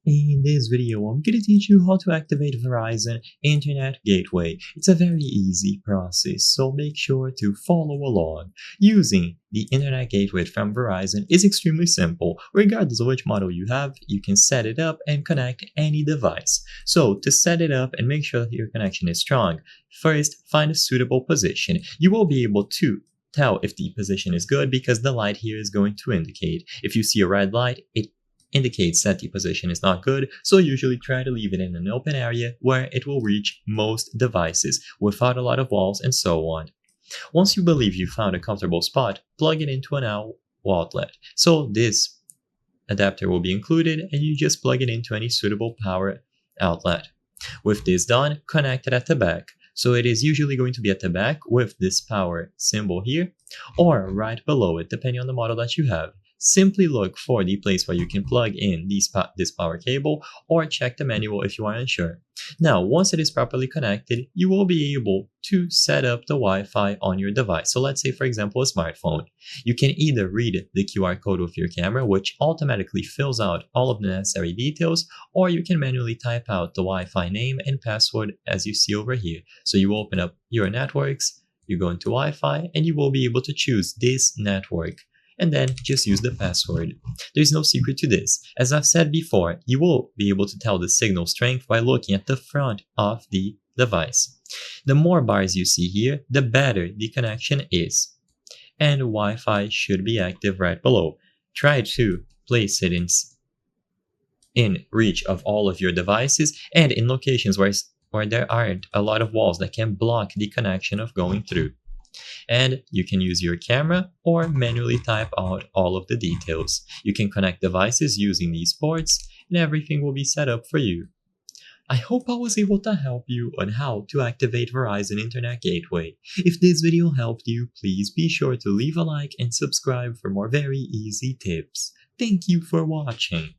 In this video, I'm going to teach you how to activate Verizon Internet Gateway. It's a very easy process, so make sure to follow along. Using the Internet Gateway from Verizon is extremely simple. Regardless of which model you have, you can set it up and connect any device. So to set it up and make sure that your connection is strong, first find a suitable position. You will be able to tell if the position is good because the light here is going to indicate. If you see a red light, it indicates that the position is not good, so usually try to leave it in an open area where it will reach most devices without a lot of walls and so on. Once you believe you found a comfortable spot, plug it into an outlet. So this adapter will be included and you just plug it into any suitable power outlet. With this done, connect it at the back. So it is usually going to be at the back with this power symbol here or right below it depending on the model that you have. Simply look for the place where you can plug in this power cable or check the manual if you are unsure. Now, once it is properly connected, you will be able to set up the Wi-Fi on your device. So let's say, for example, a smartphone. You can either read the QR code with your camera, which automatically fills out all of the necessary details, or you can manually type out the Wi-Fi name and password as you see over here. So you open up your networks, you go into Wi-Fi, and you will be able to choose this network and then just use the password. There's no secret to this. As I've said before, you will be able to tell the signal strength by looking at the front of the device. The more bars you see here, the better the connection is. And Wi-Fi should be active right below. Try to place it in reach of all of your devices and in locations where there aren't a lot of walls that can block the connection of going through. And you can use your camera or manually type out all of the details. You can connect devices using these ports and everything will be set up for you. I hope I was able to help you on how to activate Verizon Internet Gateway. If this video helped you, please be sure to leave a like and subscribe for more very easy tips. Thank you for watching.